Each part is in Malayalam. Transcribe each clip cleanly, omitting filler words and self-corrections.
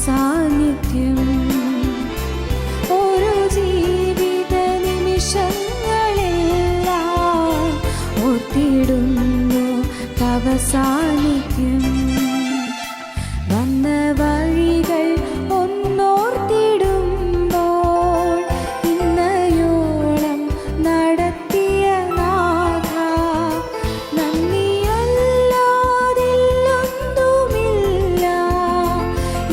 സാന്നിധ്യം. ഓരോ ജീവിത നിമിഷങ്ങളെല്ലാം ഓർത്തിടുന്നു തവ സാന്നിധ്യം. വന്ന വഴികൾ ഒന്നോർത്തിടുമ്പോൾ ഇന്നയോളം നടത്തിയ നാഥ, നന്ദിയല്ലാതില്ലൊന്നുമില്ല.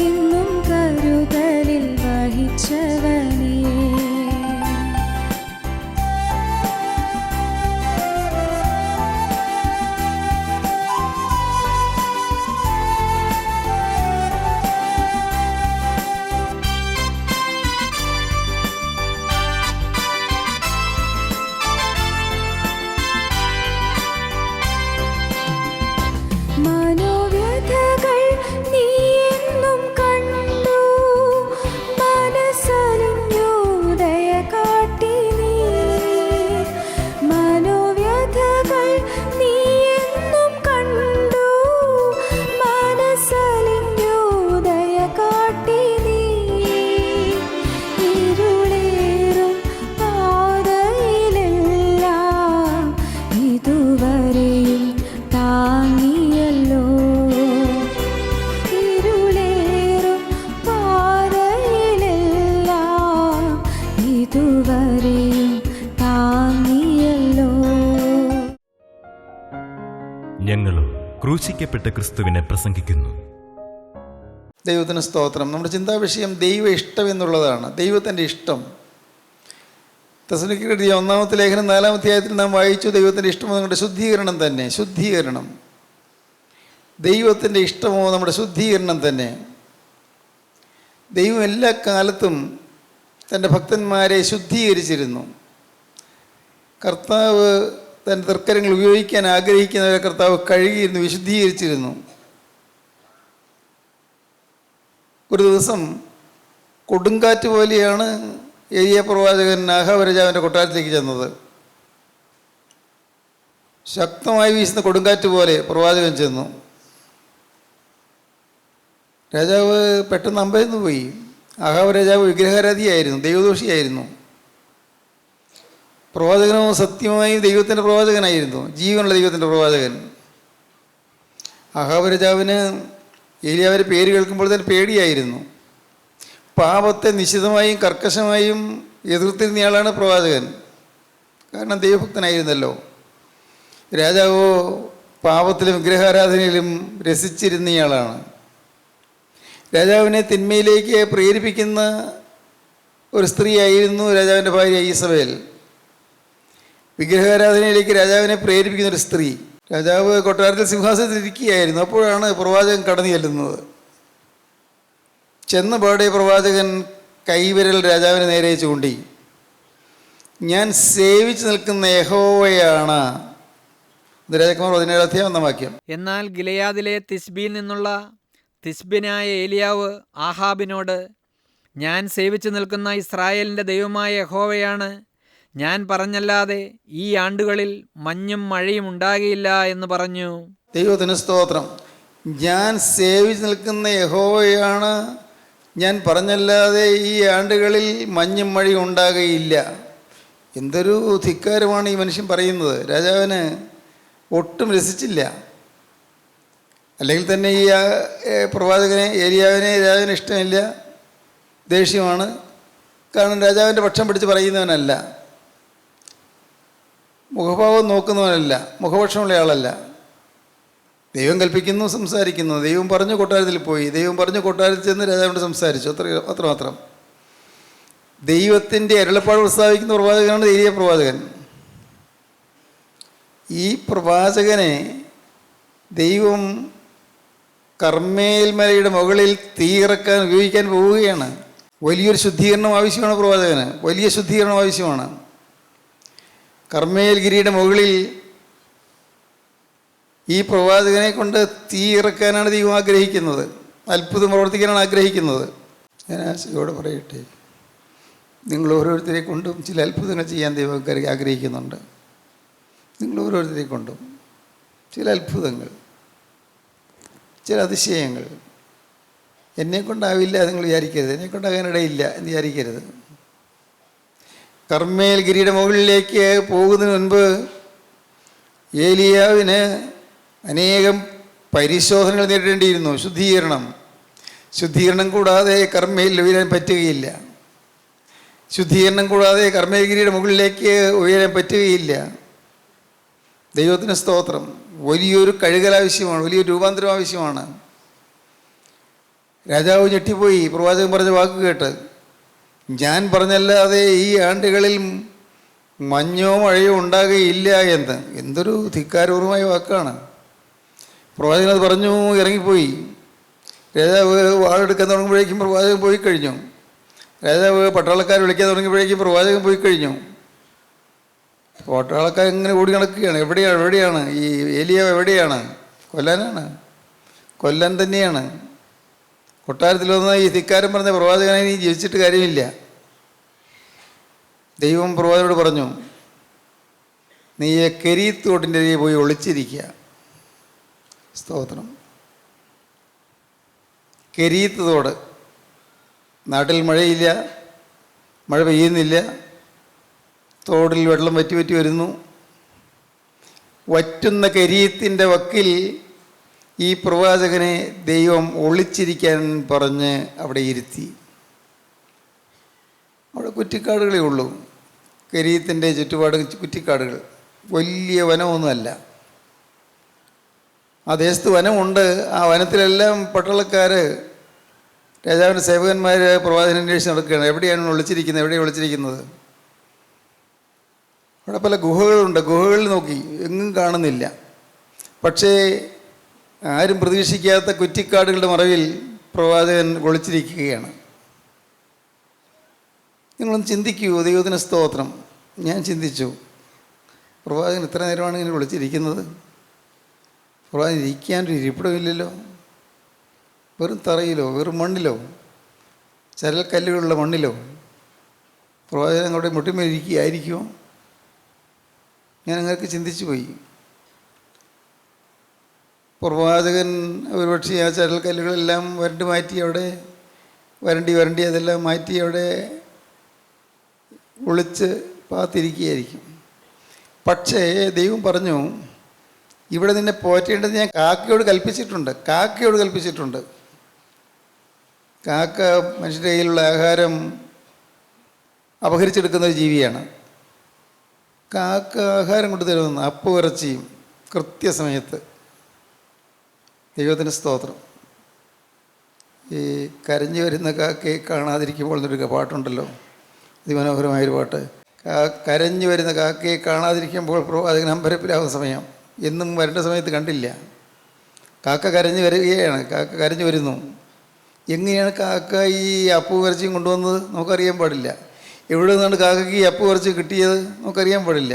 എന്നും കരുതലിൽ വഹിച്ചവനേ. മനോവ്യഥകൾ നീ എന്നും കണ്ടു, മനസ്സലിഞ്ഞു ദയ കാട്ടി നീ. മനോവ്യഥകൾ നീ എന്നും കണ്ടു, മനസ്സലിഞ്ഞു ദയ കാട്ടി നീ. ഇരുളേറും പാതയിലെല്ലാം ഇതുവരെയും താങ്ങിയല്ലോ. ഇരുളേറും പാതയിലെല്ലാം ഇതുവരെയും താങ്ങിയല്ലോ. ഞങ്ങളും ക്രൂശിക്കപ്പെട്ട ക്രിസ്തുവിനെ പ്രസംഗിക്കുന്നു. ദൈവത്തിന് സ്തോത്രം. നമ്മുടെ ചിന്താവിഷയം ദൈവ ഇഷ്ടം എന്നുള്ളതാണ്. ദൈവത്തിൻ്റെ ഇഷ്ടം. തെസ്സലോനിക്കർക്ക് എഴുതിയ 1-ാമത്തെ ലേഖനം 4-ാം അധ്യായത്തിൽ നാം വായിച്ചു. ദൈവത്തിൻ്റെ ഇഷ്ടമോ നമ്മുടെ ശുദ്ധീകരണം തന്നെ. ശുദ്ധീകരണം. ദൈവത്തിൻ്റെ ഇഷ്ടമോ നമ്മുടെ ശുദ്ധീകരണം തന്നെ. ദൈവം എല്ലാ കാലത്തും തൻ്റെ ഭക്തന്മാരെ ശുദ്ധീകരിച്ചിരുന്നു. കർത്താവ് തൻ്റെ തൃക്കരങ്ങൾ ഉപയോഗിക്കാൻ ആഗ്രഹിക്കുന്നവരെ കർത്താവ് കഴുകിയിരുന്നു, വിശുദ്ധീകരിച്ചിരുന്നു. ഒരു ദിവസം കൊടുങ്കാറ്റ് പോലെയാണ് ഏലിയ പ്രവാചകൻ ആഹാബ് രാജാവിൻ്റെ കൊട്ടാരത്തിലേക്ക് ചെന്നത്. ശക്തമായി വീശുന്ന കൊടുങ്കാറ്റ് പോലെ പ്രവാചകൻ ചെന്നു. രാജാവ് പെട്ടെന്ന് അമ്പരന്ന് പോയി. ആഹാബ് രാജാവ് വിഗ്രഹാരാധിയായിരുന്നു, ദൈവദോഷിയായിരുന്നു. പ്രവാചകനോ സത്യമായും ദൈവത്തിൻ്റെ പ്രവാചകനായിരുന്നു, ജീവനുള്ള ദൈവത്തിൻ്റെ പ്രവാചകൻ. ആഹാബ് രാജാവിന് ഏലിയാവിൻ്റെ പേര് കേൾക്കുമ്പോൾ തന്നെ പേടിയായിരുന്നു. പാപത്തെ നിശിതമായും കർക്കശമായും എതിർത്തിരുന്നയാളാണ് പ്രവാചകൻ. കാരണം ദൈവഭക്തനായിരുന്നല്ലോ. രാജാവോ പാപത്തിലും വിഗ്രഹാരാധനയിലും രസിച്ചിരുന്നയാളാണ്. രാജാവിനെ തിന്മയിലേക്ക് പ്രേരിപ്പിക്കുന്ന ഒരു സ്ത്രീയായിരുന്നു രാജാവിൻ്റെ ഭാര്യ ഈസബേൽ. വിഗ്രഹാരാധനയിലേക്ക് രാജാവിനെ പ്രേരിപ്പിക്കുന്ന ഒരു സ്ത്രീ. രാജാവ് കൊട്ടാരത്തിൽ സിംഹാസനത്തിൽ ഇരിക്കുകയായിരുന്നു. അപ്പോഴാണ് പ്രവാചകൻ കടന്നു ചെല്ലുന്നത്. ചെന്നപാടെ പ്രവാചകൻ കൈവിരൽ രാജാവിന് നേരെ ചൂണ്ടി, ഞാൻ സേവിച്ച് നിൽക്കുന്ന യഹോവയാണ്. രാജകുമാർ 17 അധ്യായം 1 വാക്യം. എന്നാൽ ഗിലെയാദിലെ തിസ്ബിയിൽ നിന്നുള്ള തിസ്ബിനായ ഏലിയാവ് ആഹാബിനോട്, ഞാൻ സേവിച്ചു നിൽക്കുന്ന ഇസ്രായേലിൻ്റെ ദൈവമായ യഹോവയാണ്, ഞാൻ പറഞ്ഞല്ലാതെ ഈ ആണ്ടുകളിൽ മഞ്ഞും മഴയും ഉണ്ടാകിയില്ല എന്ന് പറഞ്ഞു. ദൈവത്തിന് സ്തോത്രം. ഞാൻ സേവിച്ച് നിൽക്കുന്ന യഹോവയാണ്, ഞാൻ പറഞ്ഞല്ലാതെ ഈ ആണ്ടുകളിൽ മഞ്ഞും മഴയും ഉണ്ടാകുകയില്ല. എന്തൊരു ധിക്കാരമാണ് ഈ മനുഷ്യൻ പറയുന്നത്. രാജാവിന് ഒട്ടും രസിച്ചില്ല. അല്ലെങ്കിൽ തന്നെ ഈ പ്രവാചകനെ ഏലിയാവിനെ രാജാവിന് ഇഷ്ടമില്ല, ദേഷ്യമാണ്. കാരണം രാജാവിൻ്റെ പക്ഷം പിടിച്ച് പറയുന്നവനല്ല, മുഖഭാവം നോക്കുന്നവനല്ല, മുഖപക്ഷമുള്ള ആളല്ല. ദൈവം കൽപ്പിക്കുന്നു, സംസാരിക്കുന്നു. ദൈവം പറഞ്ഞു കൊട്ടാരത്തിൽ പോയി, ദൈവം പറഞ്ഞു കൊട്ടാരത്തിൽ ചെന്ന് രാജാവിനോട് സംസാരിച്ചു. അത്രമാത്രം. ദൈവത്തിൻ്റെ അരുളപ്പാട് പ്രസ്താവിക്കുന്ന പ്രവാചകനാണ് ഏലിയ പ്രവാചകൻ. ഈ പ്രവാചകനെ ദൈവം കർമ്മേൽ മലയുടെ മുകളിൽ തീയിറക്കാൻ ഉപയോഗിക്കാൻ പോവുകയാണ്. വലിയൊരു ശുദ്ധീകരണം ആവശ്യമാണ് പ്രവാചകന്, വലിയ ശുദ്ധീകരണം ആവശ്യമാണ്. കർമ്മേൽ ഗിരിയുടെ മുകളിൽ ഈ പ്രവാചകനെ കൊണ്ട് തീയിറക്കാനാണ് ദൈവം ആഗ്രഹിക്കുന്നത്, അത്ഭുതം പ്രവർത്തിക്കാനാണ് ആഗ്രഹിക്കുന്നത്. ഞാൻ ആശയോട് പറയട്ടെ, നിങ്ങൾ ഓരോരുത്തരെ കൊണ്ടും ചില അത്ഭുതങ്ങൾ ചെയ്യാൻ ദൈവം ആഗ്രഹിക്കുന്നുണ്ട്. നിങ്ങൾ ഓരോരുത്തരെ കൊണ്ടും ചില അത്ഭുതങ്ങൾ, ചില അതിശയങ്ങൾ എന്നെക്കൊണ്ടാവില്ല നിങ്ങൾ വിചാരിക്കരുത്, എന്നെക്കൊണ്ടാകാനിടയില്ല എന്ന് വിചാരിക്കരുത്. കർമ്മേൽ ഗിരിയുടെ മുകളിലേക്ക് പോകുന്നതിന് മുൻപ് ഏലിയാവിന് അനേകം പരിശോധനകൾ നേരിടേണ്ടിയിരുന്നു. ശുദ്ധീകരണം കൂടാതെ കർമ്മേൽ ഉയരാൻ പറ്റുകയില്ല. ശുദ്ധീകരണം കൂടാതെ കർമ്മേൽഗിരിയുടെ മുകളിലേക്ക് ഉയരാൻ പറ്റുകയില്ല. ദൈവത്തിന് സ്തോത്രം. വലിയൊരു കഴുകൽ ആവശ്യമാണ്, വലിയൊരു രൂപാന്തരം ആവശ്യമാണ്. രാജാവ് ഞെട്ടിപ്പോയി പ്രവാചകൻ പറഞ്ഞ വാക്ക് കേട്ട്. ഞാൻ പറഞ്ഞല്ലാതെ ഈ ആണ്ടുകളിൽ മഞ്ഞോ മഴയോ ഉണ്ടാകുകയില്ല എന്ന്. എന്തൊരു ധിക്കാരപൂർവമായ വാക്കാണ്. പ്രവാചകൻ അത് പറഞ്ഞു, ഇറങ്ങിപ്പോയി. രാജാവ് വാളെടുക്കാൻ തുടങ്ങുമ്പോഴേക്കും പ്രവാചകൻ പോയി കഴിഞ്ഞു. രാജാവ് പട്ടാളക്കാർ വിളിക്കാൻ തുടങ്ങിയപ്പോഴേക്കും പ്രവാചകൻ പോയി കഴിഞ്ഞു. പട്ടാളക്കാർ ഇങ്ങനെ ഓടി നടക്കുകയാണ്. എവിടെയാണ് ഈ ഏലിയാവ്? എവിടെയാണ്? കൊല്ലാൻ തന്നെയാണ്. കൊട്ടാരത്തിൽ വന്ന ഈ ധിക്കാരം പറഞ്ഞ പ്രവാചകനെ നീ ജീവിച്ചിട്ട് കാര്യമില്ല. ദൈവം പ്രവാചകനോട് പറഞ്ഞു, നീ കെരീത്ത് തോട്ടിൻ്റെ അരികെ പോയി ഒളിച്ചിരിക്കുക. സ്തോത്രം. കെരീത്ത് തോട്. നാട്ടിൽ മഴയില്ല, മഴ പെയ്യുന്നില്ല, തോടിൽ വെള്ളം വറ്റി വരുന്നു. വറ്റുന്ന കെരീത്തിൻ്റെ വക്കിൽ ഈ പ്രവാചകനെ ദൈവം ഒളിച്ചിരിക്കാൻ പറഞ്ഞ് അവിടെ ഇരുത്തി. അവിടെ കുറ്റിക്കാടുകളേ ഉള്ളൂ. കെരീത്തിൻ്റെ ചുറ്റുപാട് കുറ്റിക്കാടുകൾ, വലിയ വനമൊന്നുമല്ല. ആ ദേശത്ത് വനമുണ്ട്. ആ വനത്തിലെല്ലാം പട്ടാളക്കാർ, രാജാവിൻ്റെ സേവകന്മാർ പ്രവാചകനെ അന്വേഷിച്ച് നടക്കുകയാണ്. എവിടെയാണ് ഒളിച്ചിരിക്കുന്നത്? അവിടെ പല ഗുഹകളുണ്ട്. ഗുഹകളിൽ നോക്കി, എങ്ങും കാണുന്നില്ല. പക്ഷേ ആരും പ്രതീക്ഷിക്കാത്ത കുറ്റിക്കാടുകളുടെ മറവിൽ പ്രവാചകൻ ഒളിച്ചിരിക്കുകയാണ്. നിങ്ങളൊന്ന് ചിന്തിക്കൂ. ദൈവത്തിന് സ്തോത്രം. ഞാൻ ചിന്തിച്ചു, പ്രവാചകൻ ഇത്ര നേരമാണ് ഇങ്ങനെ ഒളിച്ചിരിക്കുന്നത്. പ്രവാചകൻ ഇരിക്കാനൊരു ഇരിപ്പിടമില്ലല്ലോ. വെറും തറയിലോ, വെറും മണ്ണിലോ, ചരൽക്കല്ലുകളുള്ള മണ്ണിലോ പ്രവാചകൻ അങ്ങോട്ട് മുട്ടിമേലിരിക്കുകയായിരിക്കുമോ? ഞാൻ അങ്ങനെ ചിന്തിച്ചു പോയി. പ്രവാചകൻ ഒരുപക്ഷെ ആ ചരൽക്കല്ലുകളെല്ലാം വരണ്ടി അതെല്ലാം മാറ്റി അവിടെ ഒളിച്ച് പാത്തിരിക്കുകയായിരിക്കും. പക്ഷേ ദൈവം പറഞ്ഞു, ഇവിടെ നിന്നെ പോറ്റേണ്ടത് ഞാൻ കാക്കയോട് കൽപ്പിച്ചിട്ടുണ്ട്. കാക്ക മനുഷ്യരുടെ കയ്യിലുള്ള ആഹാരം അപഹരിച്ചെടുക്കുന്ന ഒരു ജീവിയാണ്. കാക്ക ആഹാരം കൊണ്ട് തരുമെന്ന്, അപ്പവും ഇറച്ചിയും കൃത്യസമയത്ത്. ദൈവത്തിന് സ്തോത്രം. ഈ കരഞ്ഞു വരുന്ന കാക്കയെ കാണാതിരിക്കുമ്പോൾ എന്നൊരു പാട്ടുണ്ടല്ലോ, അതിമനോഹരമായൊരു പാട്ട്. കരഞ്ഞു വരുന്ന കാക്കയെ കാണാതിരിക്കുമ്പോൾ പ്രവാചകൻ അമ്പരപ്പിലാവുന്ന സമയം. എന്നും വരേണ്ട സമയത്ത് കണ്ടില്ല. കാക്ക കരഞ്ഞു വരുന്നു. എങ്ങനെയാണ് കാക്ക ഈ അപ്പു ഇറച്ചിയും കൊണ്ടുവന്നത് നമുക്കറിയാൻ പാടില്ല. എവിടെ നിന്നാണ് കാക്കയ്ക്ക് ഈ അപ്പു ഇറച്ചി കിട്ടിയത് നമുക്കറിയാൻ പാടില്ല.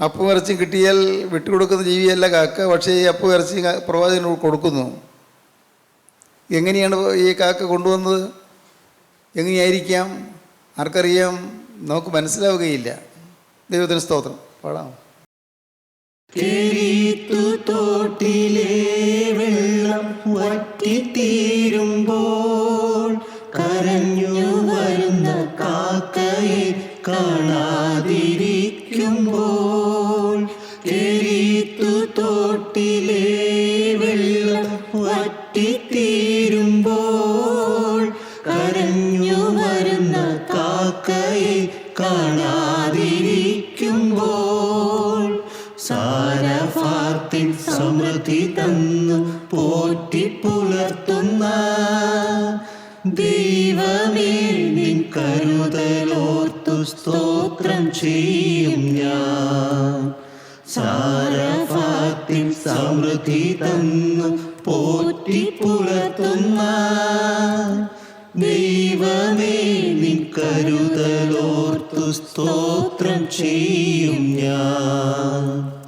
അപ്പു ഇറച്ചി കിട്ടിയാൽ വിട്ടുകൊടുക്കുന്ന ജീവിയല്ല കാക്ക. പക്ഷേ ഈ അപ്പു ഇറച്ചി പ്രവാചകന് കൊടുക്കുന്നു. എങ്ങനെയാണ് ഈ കാക്ക കൊണ്ടുവന്നത്? എങ്ങനെയായിരിക്കാം? ആർക്കറിയാം? നമുക്ക് മനസ്സിലാവുകയില്ല. ദൈവത്തിന് സ്തോത്രം. പാടാം. കെരീത്തു തോട്ടിലെ വെള്ളം വറ്റിത്തീരുമ്പോൾ കരഞ്ഞു വരുന്ന കാക്കയെ കാണാതിരിക്കുമ്പോൾ, കെരീത്തു തോട്ടിലെ വെള്ളം വറ്റിത്തീരുമ്പോൾ കരഞ്ഞു വരുന്ന കാക്കയെ കാണാതിരിക്കുമ്പോൾ, സാരഫാത്തിൻ സമൃദ്ധി തന്നു പോറ്റി പുലർത്തുന്ന ദൈവമേ, നിൻ കരുതലോർത്തു സ്തോത്രം ചെയ്യും ഞാൻ. സാരഫാത്തിൻ സമൃദ്ധി തന്നു പോറ്റി പുലർത്തുന്ന ദൈവമേ, നിൻ കരുതലോർത്തു സ്തോത്രം ചെയ്യും ഞാൻ.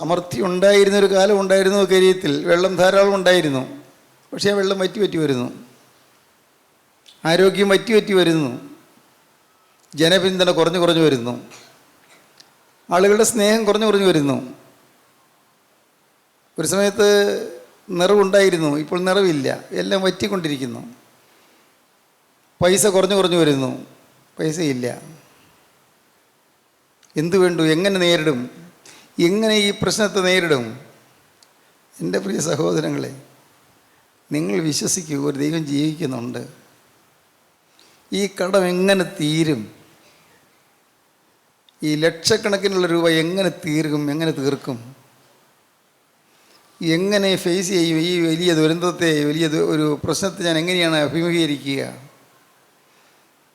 അമർത്തി ഉണ്ടായിരുന്നൊരു കാലം ഉണ്ടായിരുന്നു കെരീത്തിൽ. വെള്ളം ധാരാളം ഉണ്ടായിരുന്നു. പക്ഷേ ആ വെള്ളം വറ്റി വരുന്നു. ആരോഗ്യം വറ്റി വരുന്നു. ജനപിന്തുണ കുറഞ്ഞു വരുന്നു. ആളുകളുടെ സ്നേഹം കുറഞ്ഞു വരുന്നു. ഒരു സമയത്ത് നിറവുണ്ടായിരുന്നു, ഇപ്പോൾ നിറവില്ല. എല്ലാം വറ്റിക്കൊണ്ടിരിക്കുന്നു. പൈസ കുറഞ്ഞു വരുന്നു, പൈസയില്ല. എന്തു വേണ്ടു? എങ്ങനെ നേരിടും? എങ്ങനെ ഈ പ്രശ്നത്തെ നേരിടും? എൻ്റെ പ്രിയ സഹോദരങ്ങളെ, നിങ്ങൾ വിശ്വസിക്കൂ, ഒരു ദൈവം ജീവിക്കുന്നുണ്ട്. ഈ കടം എങ്ങനെ തീരും? ഈ ലക്ഷക്കണക്കിനുള്ള രൂപ എങ്ങനെ തീർക്കും? എങ്ങനെ ഫേസ് ചെയ്യും? ഈ വലിയ ദുരന്തത്തെ, വലിയ ഒരു പ്രശ്നത്തെ ഞാൻ എങ്ങനെയാണ് അഭിമുഖീകരിക്കുക?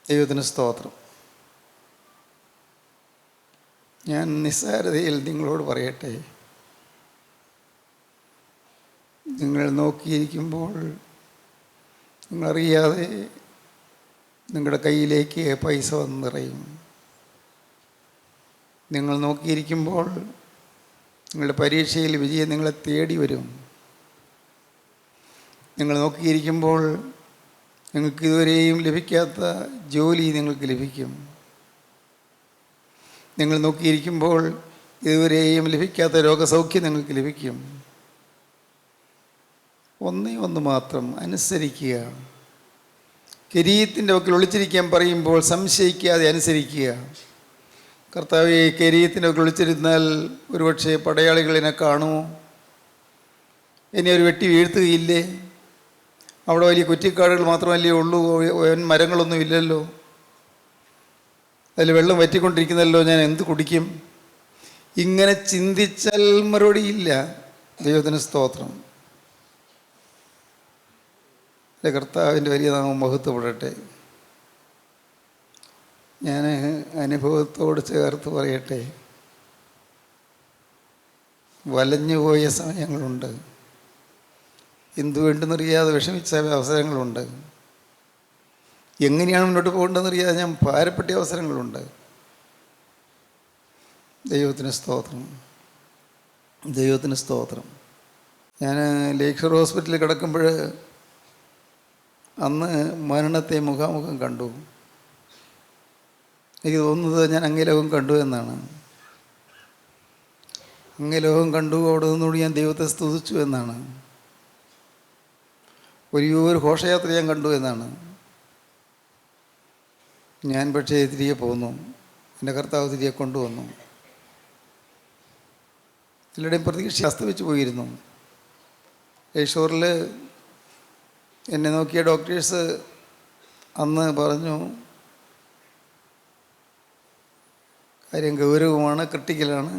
ദൈവത്തിന് സ്തോത്രം. ഞാൻ നിസ്സാരതയിൽ നിങ്ങളോട് പറയട്ടെ, നിങ്ങൾ നോക്കിയിരിക്കുമ്പോൾ നിങ്ങളറിയാതെ നിങ്ങളുടെ കയ്യിലേക്ക് പൈസ വന്ന് നിറയും. നിങ്ങൾ നോക്കിയിരിക്കുമ്പോൾ നിങ്ങളുടെ പരീക്ഷയിൽ വിജയം നിങ്ങളെ തേടി വരും. നിങ്ങൾ നോക്കിയിരിക്കുമ്പോൾ നിങ്ങൾക്ക് ഇതുവരെയും ലഭിക്കാത്ത ജോലി നിങ്ങൾക്ക് ലഭിക്കും. നിങ്ങൾ നോക്കിയിരിക്കുമ്പോൾ ഇതുവരെയും ലഭിക്കാത്ത രോഗസൗഖ്യം നിങ്ങൾക്ക് ലഭിക്കും. ഒന്ന് മാത്രം, അനുസരിക്കുക. കിരീടത്തിൻ്റെ വക്കിൽ ഒളിച്ചിരിക്കാൻ പറയുമ്പോൾ സംശയിക്കാതെ അനുസരിക്കുക. കർത്താവേ, കിരീടത്തിൻ്റെ വക്കിൽ ഒളിച്ചിരുന്നാൽ ഒരുപക്ഷെ പടയാളികൾ എന്നെ കാണുമോ? എന്നെ ഒരു വെട്ടി വീഴ്ത്തുകയില്ലേ? അവിടെ വലിയ കുറ്റിക്കാടുകൾ മാത്രമല്ലേ ഉള്ളൂ, മരങ്ങളൊന്നും ഇല്ലല്ലോ, അതിൽ വെള്ളം വറ്റിക്കൊണ്ടിരിക്കുന്നല്ലോ, ഞാൻ എന്ത് കുടിക്കും? ഇങ്ങനെ ചിന്തിച്ചാൽ മറുപടിയില്ല. ദൈവത്തിന് സ്തോത്രം. കർത്താവിൻ്റെ വലിയ നാമം മഹത്വപ്പെടട്ടെ. ഞാൻ അനുഭവത്തോട് ചേർത്ത് പറയട്ടെ, വലഞ്ഞുപോയ സമയങ്ങളുണ്ട്. എന്തു വേണ്ടെന്നറിയാതെ വിഷമിച്ച അവസരങ്ങളുണ്ട്. എങ്ങനെയാണ് മുന്നോട്ട് പോകേണ്ടതെന്നറിയാതെ ഞാൻ ഭാരപ്പെട്ട അവസരങ്ങളുണ്ട്. ദൈവത്തിന് സ്തോത്രം, ദൈവത്തിന് സ്തോത്രം. ഞാൻ ലേക്ഷർ ഹോസ്പിറ്റലിൽ കിടക്കുമ്പോൾ അന്ന് മരണത്തെ മുഖാമുഖം കണ്ടു. എനിക്ക് തോന്നുന്നത് ഞാൻ അങ്ങേലോകം കണ്ടു എന്നാണ്. അങ്ങേലോകം കണ്ടു, അവിടെ നിന്നുകൂടി ഞാൻ ദൈവത്തെ സ്തുതിച്ചു എന്നാണ്. ഒരു ഘോഷയാത്ര ഞാൻ കണ്ടു എന്നാണ്. ഞാൻ പക്ഷേ തിരികെ പോന്നു. എൻ്റെ കർത്താവ് തിരികെ കൊണ്ടുവന്നു. എല്ലാവരുടെയും പ്രതീക്ഷ അസ്തമിച്ചു പോയിരുന്നു. യേശോറിൽ എന്നെ നോക്കിയ ഡോക്ടേഴ്സ് അന്ന് പറഞ്ഞു, കാര്യം ഗൗരവമാണ്, ക്രിട്ടിക്കലാണ്,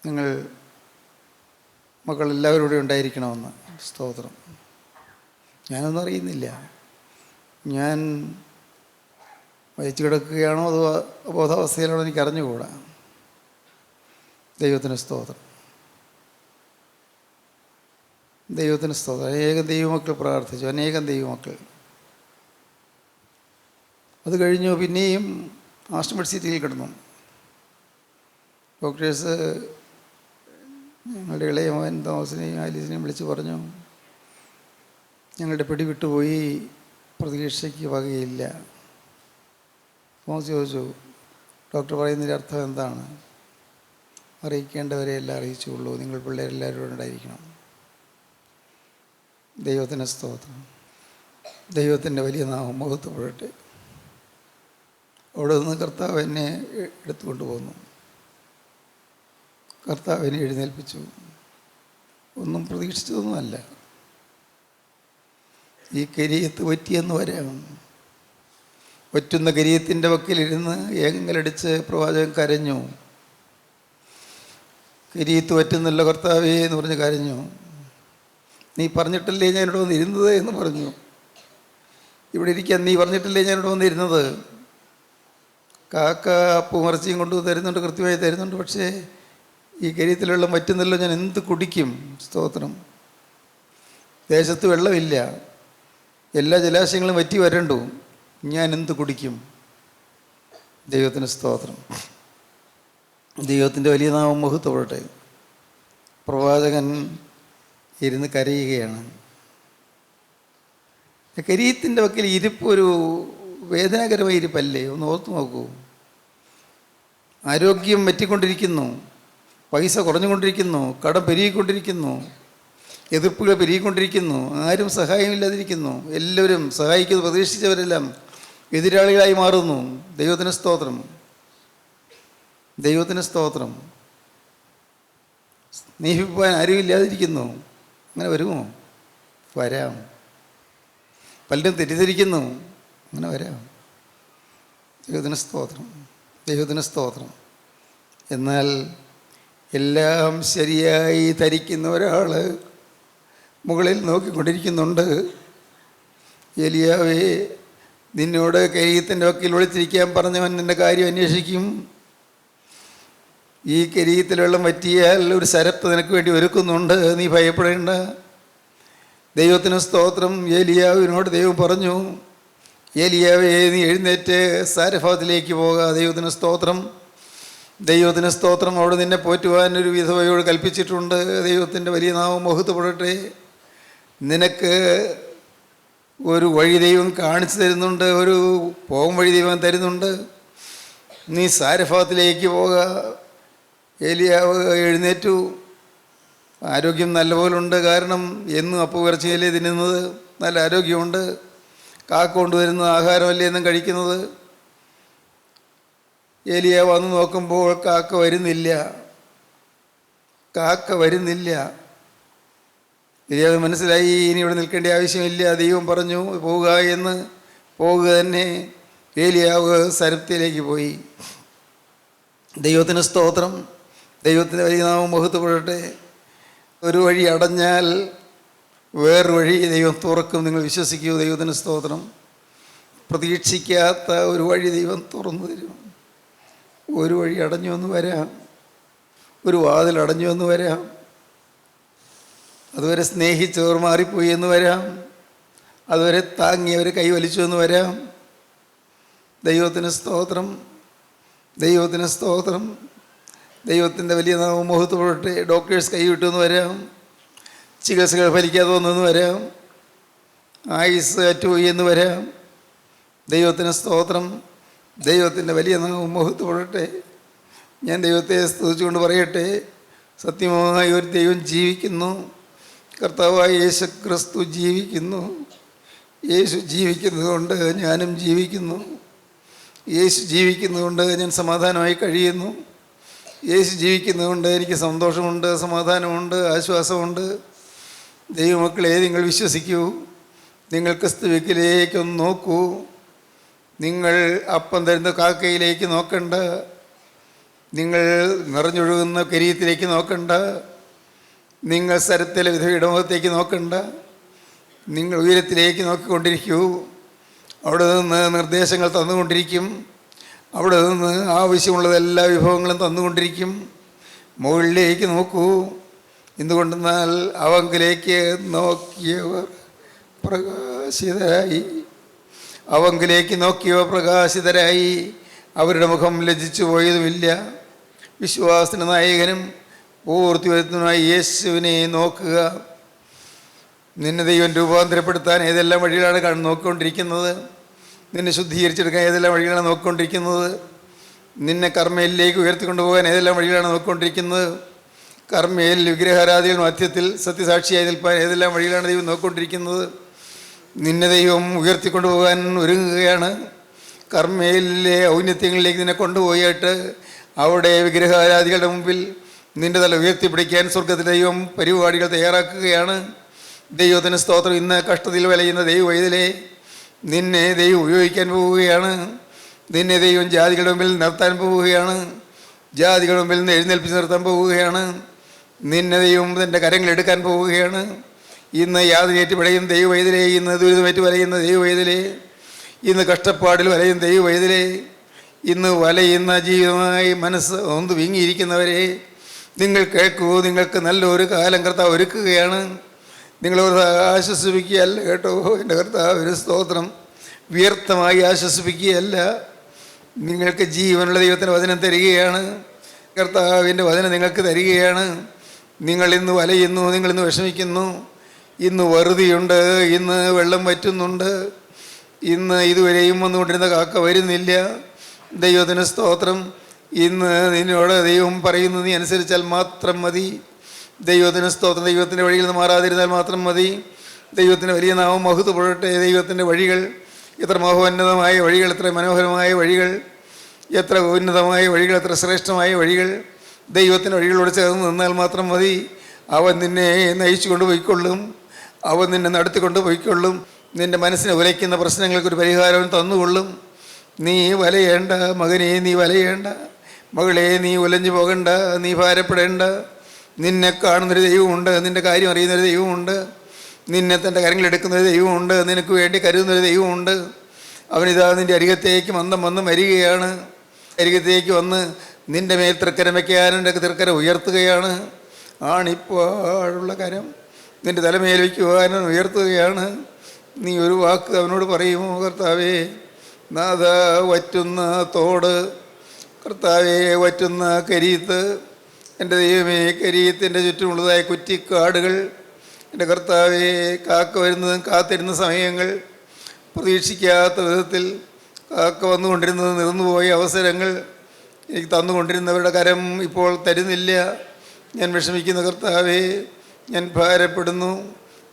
നിങ്ങൾ മക്കളെല്ലാവരും ഇവിടെ ഉണ്ടായിരിക്കണമെന്ന്. സ്തോത്രം. ഞാനൊന്നും അറിയുന്നില്ല. ഞാൻ മരിച്ചു കിടക്കുകയാണോ അതോ ബോധാവസ്ഥയിലാണോ എനിക്ക് അറിഞ്ഞുകൂടാ. ദൈവത്തിന് സ്തോത്രം, ദൈവത്തിന് സ്തോത്രം. അനേകം ദൈവമക്കൾ പ്രാർത്ഥിച്ചു, അനേകം ദൈവമക്കൾ. അത് കഴിഞ്ഞു പിന്നെയും ആസ്റ്റമഡ് സിറ്റിയിൽ കിടന്നു. ഡോക്ടേഴ്സ് ഞങ്ങളുടെ ഇളയ മകൻ തോമസിനെയും ആലീസിനെയും വിളിച്ച് പറഞ്ഞു, ഞങ്ങളുടെ പിടി വിട്ടുപോയി, പ്രതീക്ഷയ്ക്ക് വകയില്ല. തോമസ് ചോദിച്ചു, ഡോക്ടർ പറയുന്നതിൻ്റെ അർത്ഥം എന്താണ്? അറിയിക്കേണ്ടവരെ എല്ലാം അറിയിച്ചുള്ളൂ, നിങ്ങൾ പിള്ളേരെല്ലാവരും ഉണ്ടായിരിക്കണം. ദൈവത്തിന് സ്തോത്രം, ദൈവത്തിൻ്റെ വലിയ നാമം മഹത്വപ്പെടട്ടെ. അവിടെ നിന്ന് കർത്താവ് എന്നെ എടുത്തുകൊണ്ട് പോന്നു. കർത്താവ് എന്നെ എഴുന്നേൽപ്പിച്ചു. ഒന്നും പ്രതീക്ഷിച്ചതൊന്നുമല്ല. ഈ കരിയത്ത് പറ്റിയെന്ന് വരാം. ഒറ്റുന്ന കരിയത്തിൻ്റെ വക്കിലിരുന്ന് ഏങ്ങലടിച്ച് പ്രവാചകൻ കരഞ്ഞു. കരിയത്ത് പറ്റുന്നല്ലോ കർത്താവേ എന്ന് പറഞ്ഞ് കരഞ്ഞു. നീ പറഞ്ഞിട്ടല്ലേ ഞാൻ ഇവിടെ വന്നിരുന്നത് എന്ന് പറഞ്ഞു. ഇവിടെ ഇരിക്കാൻ നീ പറഞ്ഞിട്ടല്ലേ ഞാൻ ഇവിടെ വന്നിരുന്നത്. കാക്ക പൂമറച്ചിയും കൊണ്ട് തരുന്നുണ്ട്, കൃത്യമായി തരുന്നുണ്ട്. പക്ഷേ ഈ കരിയത്തിൽ വെള്ളം വറ്റുന്നല്ലോ, ഞാൻ എന്ത് കുടിക്കും? സ്തോത്രം. ദേശത്ത് വെള്ളമില്ല, എല്ലാ ജലാശയങ്ങളും വറ്റി വരണ്ടു, ഞാൻ എന്ത് കുടിക്കും? ദൈവത്തിന് സ്തോത്രം, ദൈവത്തിൻ്റെ വലിയ നാമം മഹത്വപ്പെടട്ടെ. പ്രവാചകൻ ഇരുന്ന് കരയുകയാണ്. കരിയത്തിൻ്റെ വക്കിൽ ഇരിപ്പ് ഒരു വേദനാകരമായ ഇരിപ്പല്ലേ? ഒന്ന് ഓർത്തു നോക്കൂ. ആരോഗ്യം വറ്റിക്കൊണ്ടിരിക്കുന്നു, പൈസ കുറഞ്ഞുകൊണ്ടിരിക്കുന്നു, കടം പെരുകിക്കൊണ്ടിരിക്കുന്നു, എതിർപ്പുകൾ പെരുകിക്കൊണ്ടിരിക്കുന്നു. ആരും സഹായമില്ലാതിരിക്കുന്നു. എല്ലാവരും സഹായിക്കുന്നു. പ്രതീക്ഷിച്ചവരെല്ലാം എതിരാളികളായി മാറുന്നു. ദൈവത്തിന് സ്തോത്രം, ദൈവത്തിന് സ്തോത്രം. സ്നേഹിപ്പാൻ ആരും ഇല്ലാതിരിക്കുന്നു. അങ്ങനെ വരുമോ? വരാം. പലരും തെറ്റിദ്ധരിക്കുന്നു. അങ്ങനെ വരാം. ദൈവത്തിന് സ്തോത്രം, ദൈവത്തിന് സ്തോത്രം. എന്നാൽ എല്ലാം ശരിയായി ധരിക്കുന്ന ഒരാൾ മുകളിൽ നോക്കിക്കൊണ്ടിരിക്കുന്നുണ്ട്. ഏലിയാവേ, നിന്നോട് കരീത്തിൻ്റെ വക്കിൽ ഒളിച്ചിരിക്കാൻ പറഞ്ഞവൻ നിൻ്റെ കാര്യം അന്വേഷിക്കും. ഈ കരീത്തിൽ വെള്ളം വറ്റിയാൽ ഒരു ശരത്ത് നിനക്ക് വേണ്ടി ഒരുക്കുന്നുണ്ട്, നീ ഭയപ്പെടേണ്ട. ദൈവത്തിന് സ്തോത്രം. ഏലിയാവിനോട് ദൈവം പറഞ്ഞു, ഏലിയാവേ, നീ എഴുന്നേറ്റ് സാരഫാത്തിലേക്ക് പോക. ദൈവത്തിന് സ്തോത്രം, ദൈവത്തിന് സ്തോത്രം. അവിടെ നിന്നെ പോറ്റുവാൻ ഒരു വിധവയോട് കൽപ്പിച്ചിട്ടുണ്ട്. ദൈവത്തിൻ്റെ വലിയ നാമം മഹത്വപ്പെടട്ടെ. നിനക്ക് ഒരു വഴി ദൈവം കാണിച്ചു തരുന്നുണ്ട്, ഒരു പോം വഴി ദൈവം തരുന്നുണ്ട്. നീ സാരഫാത്തിലേക്ക് പോക. ഏലിയാവ് എഴുന്നേറ്റു. ആരോഗ്യം നല്ലപോലുണ്ട്. കാരണം എന്നും അപ്പുകർച്ചയല്ലേ തിന്നുന്നത്, നല്ല ആരോഗ്യമുണ്ട്. കാക്ക കൊണ്ടുവരുന്ന ആഹാരമല്ലേ എന്നും കഴിക്കുന്നത്. ഏലിയാവ് വന്ന് നോക്കുമ്പോൾ കാക്ക വരുന്നില്ല. ഏലിയാവ് മനസ്സിലായി, ഇനി ഇവിടെ നിൽക്കേണ്ട ആവശ്യമില്ല. ദൈവം പറഞ്ഞു പോവുക എന്ന്. പോവുക തന്നെ. ഏലിയാവ് സരപ്തിയിലേക്ക് പോയി. ദൈവത്തിന് സ്തോത്രം, ദൈവത്തിൻ്റെ വലിയ നാമം മഹത്വപ്പെടട്ടെ. ഒരു വഴി അടഞ്ഞാൽ വേറൊരു വഴി ദൈവം തുറക്കും. നിങ്ങൾ വിശ്വസിക്കൂ. ദൈവത്തിന് സ്തോത്രം. പ്രതീക്ഷിക്കാത്ത ഒരു വഴി ദൈവം തുറന്നു തരും. ഒരു വഴി അടഞ്ഞു എന്ന് വരാം, ഒരു വാതിൽ അടഞ്ഞു എന്ന് വരാം, അതുവരെ സ്നേഹിച്ചവർ മാറിപ്പോയി എന്ന് വരാം, അതുവരെ താങ്ങിയവർ കൈവലിച്ചു എന്ന് വരാം. ദൈവത്തിന് സ്തോത്രം, ദൈവത്തിന് സ്തോത്രം. ദൈവത്തിൻ്റെ വലിയ നാമം മഹത്വപ്പെടട്ടെ. ഡോക്ടേഴ്സ് കൈവിട്ടു എന്ന് വരാം, ചികിത്സകൾ ഫലിക്കാതെ വന്നെന്ന് വരാം, ആയുസ് അറ്റുപോയി എന്ന് വരാം. ദൈവത്തിന് സ്തോത്രം, ദൈവത്തിൻ്റെ വലിയ നാമം മഹത്വപ്പെടട്ടെ. ഞാൻ ദൈവത്തെ സ്തുതിച്ചുകൊണ്ട് പറയട്ടെ, സത്യമായ ഒരു ദൈവം ജീവിക്കുന്നു. കർത്താവായ യേശു ക്രിസ്തു ജീവിക്കുന്നു. യേശു ജീവിക്കുന്നതുകൊണ്ട് ഞാനും ജീവിക്കുന്നു. യേശു ജീവിക്കുന്നതുകൊണ്ട് ഞാൻ സമാധാനമായി കഴിയുന്നു. യേശു ജീവിക്കുന്നതുകൊണ്ട് എനിക്ക് സന്തോഷമുണ്ട്, സമാധാനമുണ്ട്, ആശ്വാസമുണ്ട്. ദൈവമക്കളെ, നിങ്ങൾ വിശ്വസിക്കൂ. നിങ്ങൾ ക്രിസ്തുവിലേക്കൊന്ന് നോക്കൂ. നിങ്ങൾ അപ്പം തരുന്ന കാക്കയിലേക്ക് നോക്കണ്ട. നിങ്ങൾ നിറഞ്ഞൊഴുകുന്ന കരീത്തിലേക്ക് നോക്കണ്ട. നിങ്ങൾ സരത്തിലെ വിധവയുടെ മുഖത്തേക്ക് നോക്കണ്ട. നിങ്ങൾ ഉയരത്തിലേക്ക് നോക്കിക്കൊണ്ടിരിക്കൂ. അവിടെ നിന്ന് നിർദ്ദേശങ്ങൾ തന്നുകൊണ്ടിരിക്കും. അവിടെ നിന്ന് ആവശ്യമുള്ളത് എല്ലാ വിഭവങ്ങളും തന്നുകൊണ്ടിരിക്കും. മുകളിലേക്ക് നോക്കൂ. എന്തുകൊണ്ടെന്നാൽ അവങ്കിലേക്ക് നോക്കിയവർ പ്രകാശിതരായി. അവങ്കിലേക്ക് നോക്കിയവർ പ്രകാശിതരായി. അവരുടെ മുഖം ലജ്ജിച്ചു പോയതുമില്ല. വിശ്വാസത്തിൻ്റെ നായകനും പൂർത്തിവരുത്തുന്നതുമായ യേശുവിനെ നോക്കുക. നിന്നെ ദൈവം രൂപാന്തരപ്പെടുത്താൻ ഏതെല്ലാം വഴികളാണ് നോക്കിക്കൊണ്ടിരിക്കുന്നത്. നിന്നെ ശുദ്ധീകരിച്ചെടുക്കാൻ ഏതെല്ലാം വഴികളാണ് നോക്കിക്കൊണ്ടിരിക്കുന്നത്. നിന്നെ കർമ്മയിലേക്ക് ഉയർത്തിക്കൊണ്ടുപോകാൻ ഏതെല്ലാം വഴികളാണ് നോക്കിക്കൊണ്ടിരിക്കുന്നത്. കർമ്മയിൽ വിഗ്രഹാരാധികൾ മധ്യത്തിൽ സത്യസാക്ഷിയായി നിൽപ്പാൻ ഏതെല്ലാം വഴികളാണ് ദൈവം നോക്കിക്കൊണ്ടിരിക്കുന്നത്. നിന്നെ ദൈവം ഉയർത്തിക്കൊണ്ടുപോകാൻ ഒരുങ്ങുകയാണ്. കർമ്മയിലെ ഔന്നത്യങ്ങളിലേക്ക് നിന്നെ കൊണ്ടുപോയിട്ട് അവിടെ വിഗ്രഹാരാധികളുടെ മുമ്പിൽ നിന്റെ തല ഉയർത്തിപ്പിടിക്കാൻ സ്വർഗത്തിലെ ദൈവം പരിപാടികൾ തയ്യാറാക്കുകയാണ്. ദൈവത്തിന് സ്തോത്രം. ഇന്ന് കഷ്ടത്തിൽ വലയുന്ന ദൈവവൈതലേ, നിന്നെ ദൈവം ഉപയോഗിക്കാൻ പോവുകയാണ്. നിന്നെ ദൈവം ജാതികളുടെ മുമ്പിൽ നിർത്താൻ പോവുകയാണ്. ജാതികളുടെ മുമ്പിൽ നിന്ന് എഴുന്നേൽപ്പിച്ച് നിർത്താൻ പോവുകയാണ്. നിന്നെ ദൈവം തൻ്റെ കരങ്ങളെടുക്കാൻ പോവുകയാണ്. ഇന്ന് യാതനയേറ്റ് പിടയുന്ന ദൈവവൈതലേ, ഇന്ന് ദുരിതമേറ്റ് വലയുന്ന ദൈവവൈതലേ, ഇന്ന് കഷ്ടപ്പാടിൽ വലയുന്ന ദൈവവൈതലേ, ഇന്ന് വലയുന്ന ജീവിതമായി മനസ്സ് ഒന്ന് വീങ്ങിയിരിക്കുന്നവരെ, നിങ്ങൾ കേൾക്കൂ. നിങ്ങൾക്ക് നല്ലൊരു കാലം കർത്താവ് ഒരുക്കുകയാണ്. നിങ്ങളോട് ആശ്വസിപ്പിക്കുകയല്ല കേട്ടോ. എൻ്റെ കർത്താവ് ഒരു സ്തോത്രം. വ്യർത്ഥമായി ആശ്വസിപ്പിക്കുകയല്ല. നിങ്ങൾക്ക് ജീവനുള്ള ദൈവത്തിൻ്റെ വചനം തരികയാണ്. കർത്താവിൻ്റെ വചനം നിങ്ങൾക്ക് തരികയാണ്. നിങ്ങളിന്ന് വലയുന്നു, നിങ്ങളിന്ന് വിഷമിക്കുന്നു, ഇന്ന് വറുതിയുണ്ട്, ഇന്ന് വെള്ളം വറ്റുന്നുണ്ട്, ഇന്ന് ഇതുവരെയും വന്നുകൊണ്ടിരുന്ന കാക്ക വരുന്നില്ല. ദൈവത്തിന് സ്തോത്രം. ഇന്ന് നിന്നോട് ദൈവം പറയുന്നത് നീ അനുസരിച്ചാൽ മാത്രം മതി. ദൈവത്തിന് സ്തോത്രം. ദൈവത്തിൻ്റെ വഴിയിൽ നിന്ന് മാറാതിരുന്നാൽ മാത്രം മതി. ദൈവത്തിൻ്റെ വലിയ നാമം മഹത്വപ്പെടട്ടെ. ദൈവത്തിൻ്റെ വഴികൾ എത്ര മഹോന്നതമായ വഴികൾ, എത്ര മനോഹരമായ വഴികൾ, എത്ര ഉന്നതമായ വഴികൾ, എത്ര ശ്രേഷ്ഠമായ വഴികൾ. ദൈവത്തിൻ്റെ വഴികളോട് ചേർന്ന് നിന്നാൽ മാത്രം മതി. അവൻ നിന്നെ നയിച്ചു കൊണ്ട് പോയിക്കൊള്ളും. അവൻ നിന്നെ നടത്തിക്കൊണ്ട് പോയിക്കൊള്ളും. നിൻ്റെ മനസ്സിനെ ഉലയ്ക്കുന്ന പ്രശ്നങ്ങൾക്കൊരു പരിഹാരവും തന്നുകൊള്ളും. നീ വലയേണ്ട മകനെ, നീ വലയേണ്ട മകളെ, നീ ഉലഞ്ഞു പോകണ്ട, നീ ഭാരപ്പെടേണ്ട. നിന്നെ കാണുന്നൊരു ദൈവമുണ്ട്, നിൻ്റെ കാര്യം അറിയുന്നൊരു ദൈവമുണ്ട്, നിന്നെ തൻ്റെ കരങ്ങളെടുക്കുന്നൊരു ദൈവമുണ്ട്, നിനക്ക് വേണ്ടി കരുതുന്നൊരു ദൈവമുണ്ട്. അവനിതാ നിൻ്റെ അരികത്തേക്ക് മന്ദം വന്ന് വരികയാണ്. അരികത്തേക്ക് വന്ന് നിൻ്റെ മേൽ തൃക്കരം വയ്ക്കാനും തൃക്കരം ഉയർത്തുകയാണ്. ആണിപ്പോഴുള്ള കരം നിൻ്റെ തലമേൽ വയ്ക്കുവാനും ഉയർത്തുകയാണ്. നീ ഒരു വാക്ക് അവനോട് പറയുമോ? കർത്താവേ, നാഥ വറ്റുന്ന തോട്, കർത്താവേ വറ്റുന്ന കരീത്ത്, എൻ്റെ ദൈവമേ കരീത്തിൻ്റെ ചുറ്റുമുള്ളതായ കുറ്റിക്കാടുകൾ, എൻ്റെ കർത്താവേ കാക്ക വരുന്നതും കാത്തിരുന്ന സമയങ്ങൾ, പ്രതീക്ഷിക്കാത്ത വിധത്തിൽ കാക്ക വന്നുകൊണ്ടിരുന്നത് നിറന്നുപോയ അവസരങ്ങൾ, എനിക്ക് തന്നുകൊണ്ടിരുന്നവരുടെ കരം ഇപ്പോൾ തരുന്നില്ല. ഞാൻ വിഷമിക്കുന്ന കർത്താവേ, ഞാൻ ഭാരപ്പെടുന്നു.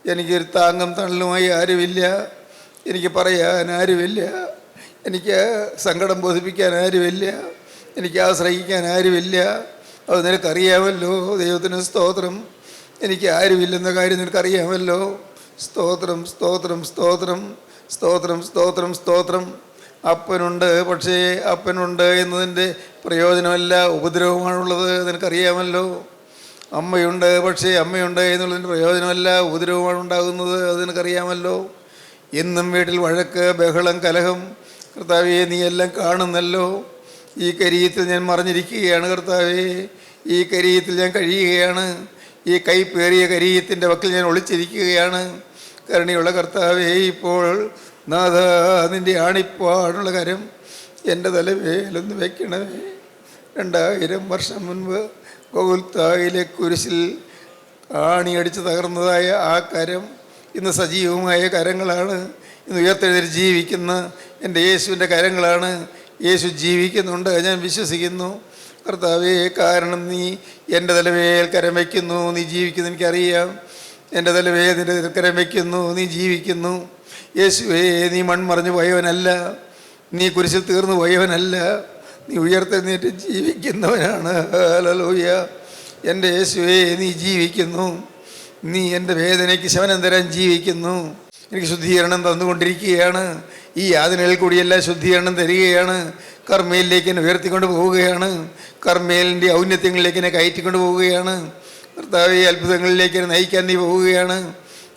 എനിക്കൊരു താങ്ങും തണലുമായി ആരുമില്ല, എനിക്ക് പറയാൻ ആരുമില്ല, എനിക്ക് സങ്കടം ബോധിപ്പിക്കാൻ ആരുമില്ല, എനിക്ക് ആശ്രയിക്കാൻ ആരുമില്ല. അത് നിനക്കറിയാമല്ലോ. ദൈവത്തിന് സ്തോത്രം. എനിക്ക് ആരുമില്ലെന്ന കാര്യം നിനക്കറിയാമല്ലോ. സ്തോത്രം, സ്തോത്രം, സ്തോത്രം, സ്തോത്രം, സ്തോത്രം, സ്തോത്രം. അപ്പനുണ്ട്, പക്ഷേ അപ്പനുണ്ട് എന്നതിൻ്റെ പ്രയോജനമല്ല, ഉപദ്രവമാണുള്ളത്. നിനക്കറിയാമല്ലോ. അമ്മയുണ്ട്, പക്ഷേ അമ്മയുണ്ട് എന്നുള്ളതിൻ്റെ പ്രയോജനമല്ല, ഉപദ്രവമാണ് ഉണ്ടാകുന്നത്. അത് നിനക്കറിയാമല്ലോ. എന്നും വീട്ടിൽ വഴക്ക്, ബഹളം, കലഹം. കർത്താവേ, നീ എല്ലാം കാണുന്നല്ലോ. ഈ കരീത്തിൽ ഞാൻ മറിഞ്ഞിരിക്കുകയാണ് കർത്താവേ. ഈ കരീത്തിൽ ഞാൻ കഴിയുകയാണ്. ഈ കൈപ്പേറിയ കരീത്തിൻ്റെ വക്കിൽ ഞാൻ ഒളിച്ചിരിക്കുകയാണ്. കരുണയുള്ള കർത്താവേ, ഇപ്പോൾ നാഥ നിൻ്റെ ആണിപ്പാടുള്ള കരം എൻ്റെ തലവേലൊന്ന് വയ്ക്കണമേ. 2000 വർഷം മുൻപ് ഗോകുൽത്തായിലെ കുരിശിൽ ആണിയടിച്ച് തകർന്നതായ ആ കരം ഇന്ന് സജീവമായ കരങ്ങളാണ്. ഇന്ന് ഉയർത്തെഴുന്നേറ്റ് ജീവിക്കുന്ന എൻ്റെ യേശുവിൻ്റെ കരങ്ങളാണ്. യേശു ജീവിക്കുന്നുണ്ട്, ഞാൻ വിശ്വസിക്കുന്നു കർത്താവേ. കാരണം നീ എൻ്റെ തലവേൽ കരം വയ്ക്കുന്നു, നീ ജീവിക്കുന്നു, എനിക്കറിയാം. എൻ്റെ തലവേൽ നിൻ്റെ കരം വയ്ക്കുന്നു, നീ ജീവിക്കുന്നു. യേശുവേ, നീ മൺമറഞ്ഞു പോയവനല്ല, നീ കുരിശിൽ തീർന്നു പോയവനല്ല, നീ ഉയർത്തെഴുന്നേറ്റ് ജീവിക്കുന്നവനാണ്. ഹല്ലേലൂയ. എൻ്റെ യേശുവേ, നീ ജീവിക്കുന്നു. നീ എൻ്റെ വേദനയ്ക്ക് ശമനം തരാൻ ജീവിക്കുന്നു. എനിക്ക് ശുദ്ധീകരണം തന്നുകൊണ്ടിരിക്കുകയാണ്. ഈ യാതനയിൽ കൂടിയെല്ലാം ശുദ്ധീകരണം തരികയാണ്. കർമ്മയിലേക്ക് എന്നെ ഉയർത്തിക്കൊണ്ട് പോവുകയാണ്. കർമ്മേലിൻ്റെ ഔന്നത്യങ്ങളിലേക്ക് എന്നെ കയറ്റിക്കൊണ്ട് പോവുകയാണ്. കർത്താവേ, അത്ഭുതങ്ങളിലേക്ക് എന്നെ നയിക്കാൻ നീ പോവുകയാണ്.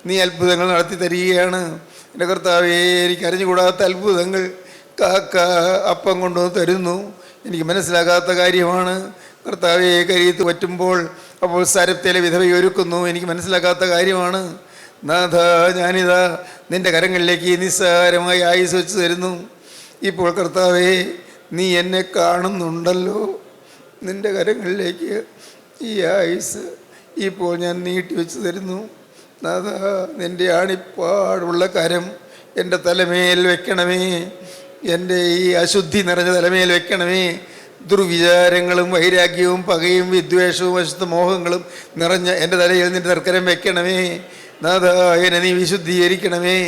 നീ അത്ഭുതങ്ങൾ നടത്തി തരികയാണ്. എൻ്റെ കർത്താവേ, എനിക്ക് അറിഞ്ഞുകൂടാത്ത അത്ഭുതങ്ങൾ കാക്ക അപ്പം കൊണ്ടുവന്ന് തരുന്നു. എനിക്ക് മനസ്സിലാകാത്ത കാര്യമാണ് കർത്താവേ. കരീത്ത് പറ്റുമ്പോൾ അപ്പോൾ സരപ്തയിലെ വിധവയൊരുക്കുന്നു. എനിക്ക് മനസ്സിലാക്കാത്ത കാര്യമാണ്. നാഥ, ഞാനിതാ നിൻ്റെ കരങ്ങളിലേക്ക് നിസ്സാരമായി ആയുസ് വെച്ച് തരുന്നു. ഇപ്പോൾ കർത്താവേ, നീ എന്നെ കാണുന്നുണ്ടല്ലോ. നിൻ്റെ കരങ്ങളിലേക്ക് ഈ ആയുസ് ഇപ്പോൾ ഞാൻ നീട്ടി വെച്ച് തരുന്നു. നാഥ, നിൻ്റെ ആണിപ്പാടുള്ള കരം എൻ്റെ തലമേൽ വെക്കണമേ. എൻ്റെ ഈ അശുദ്ധി നിറഞ്ഞ തലമേൽ വെക്കണമേ. ദുർവിചാരങ്ങളും വൈരാഗ്യവും പകയും വിദ്വേഷവും അശുദ്ധ മോഹങ്ങളും നിറഞ്ഞ എൻ്റെ തലയിൽ നിൻ്റെ തർക്കരം വെക്കണമേ. നാഥ, എന്നെ നീ വിശുദ്ധീകരിക്കണമേ.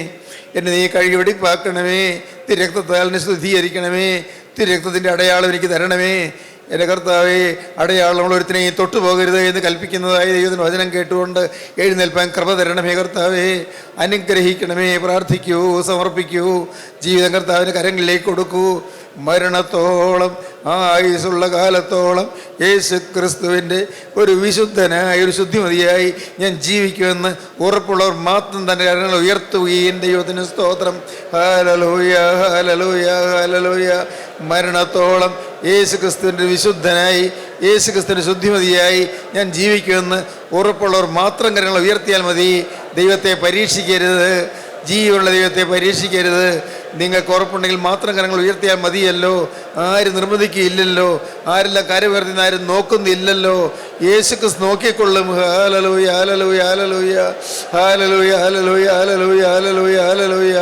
എന്നെ നീ കഴുകിവെടിപ്പാക്കണമേ. തിരക്തത്താൽ എന്നെ ശുദ്ധീകരിക്കണമേ. തിരക്തത്തിൻ്റെ അടയാളം എനിക്ക് തരണമേ. എൻ്റെ കർത്താവേ, അടയാളങ്ങൾ ഒരുത്തിനെയും തൊട്ടുപോകരുത് എന്ന് കൽപ്പിക്കുന്നതായ ദൈവത്തിൻ്റെ വചനം കേട്ടുകൊണ്ട് എഴുന്നേൽപ്പാൻ കൃപ തരണമേ. കർത്താവേ, അനുഗ്രഹിക്കണമേ. പ്രാർത്ഥിക്കൂ, സമർപ്പിക്കൂ. ജീവിതം കർത്താവിൻ്റെ കരങ്ങളിലേക്ക് കൊടുക്കൂ. മരണത്തോളം, ആയുസുള്ള കാലത്തോളം യേശു ക്രിസ്തുവിൻ്റെ ഒരു വിശുദ്ധനായ, ഒരു ശുദ്ധിമതിയായി ഞാൻ ജീവിക്കുമെന്ന് ഉറപ്പുള്ളവർ മാത്രം തൻ്റെ കരങ്ങൾ ഉയർത്തുകയും. ദൈവത്തിന് സ്തോത്രം. ഹല്ലേലൂയ, ഹല്ലേലൂയ, ഹല്ലേലൂയ. മരണത്തോളം യേശു ക്രിസ്തുവിൻ്റെ വിശുദ്ധനായി, യേശു ക്രിസ്തുവിൻ്റെ ശുദ്ധിമതിയായി ഞാൻ ജീവിക്കുമെന്ന് ഉറപ്പുള്ളവർ മാത്രം കരങ്ങൾ ഉയർത്തിയാൽ മതി. ദൈവത്തെ പരീക്ഷിക്കരുത്, ജീവനുള്ള ദൈവത്തെ പരീക്ഷിക്കരുത്. നിങ്ങൾക്ക് ഉറപ്പുണ്ടെങ്കിൽ മാത്രം കരങ്ങൾ ഉയർത്തിയാൽ മതിയല്ലോ. ആരും നിർബന്ധിക്കുകയില്ലല്ലോ. ആരെല്ലാം കരം ഉയർത്തുന്ന ആരും നോക്കുന്നില്ലല്ലോ. യേശു ക്രിസ്തു നോക്കിക്കൊള്ളും. ഹല്ലേലൂയ, ഹല്ലേലൂയ, ഹല്ലേലൂയ, ഹല്ലേലൂയ, ഹല്ലേലൂയ, ഹല്ലേലൂയ, ഹല്ലേലൂയ, ഹല്ലേലൂയ,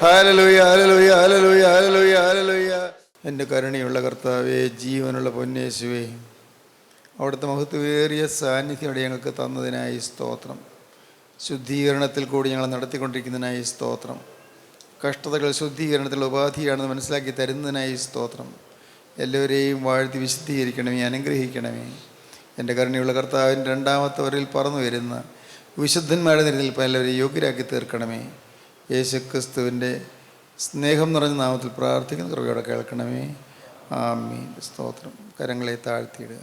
ഹല്ലേലൂയ, ഹല്ലേലൂയ, ഹല്ലേലൂയ, ഹല്ലേലൂയ, ഹല്ലേലൂയ. എൻ്റെ കരുണയുള്ള കർത്താവേ, ജീവനുള്ള പൊന്നേശുവേ, അവിടുത്തെ മഹത്വമേറിയ സാന്നിധ്യം അവിടെ ഞങ്ങൾക്ക് തന്നതിനായി സ്തോത്രം. ശുദ്ധീകരണത്തിൽ കൂടി ഞങ്ങൾ നടത്തിക്കൊണ്ടിരിക്കുന്നതിനായി സ്തോത്രം. കഷ്ടതകൾ ശുദ്ധീകരണത്തിലുള്ള ഉപാധിയാണെന്ന് മനസ്സിലാക്കി തരുന്നതിനായി സ്തോത്രം. എല്ലാവരെയും വാഴ്ത്തി വിശുദ്ധീകരിക്കണമേ, അനുഗ്രഹിക്കണമേ. എൻ്റെ കരുണയുള്ള കർത്താവിൻ്റെ രണ്ടാമത്തെ വരയിൽ പറന്നു വരുന്ന വിശുദ്ധന്മാരുടെ നിരയിൽ എല്ലാവരെയും യോഗ്യരാക്കി തീർക്കണമേ. യേശുക്രിസ്തുവിൻ്റെ സ്നേഹം നിറഞ്ഞ നാമത്തിൽ പ്രാർത്ഥിക്കുന്ന കൃപയോടെ കേൾക്കണമേ. ആമീൻ. സ്തോത്രം. കരങ്ങളെ താഴ്ത്തിയിടുക.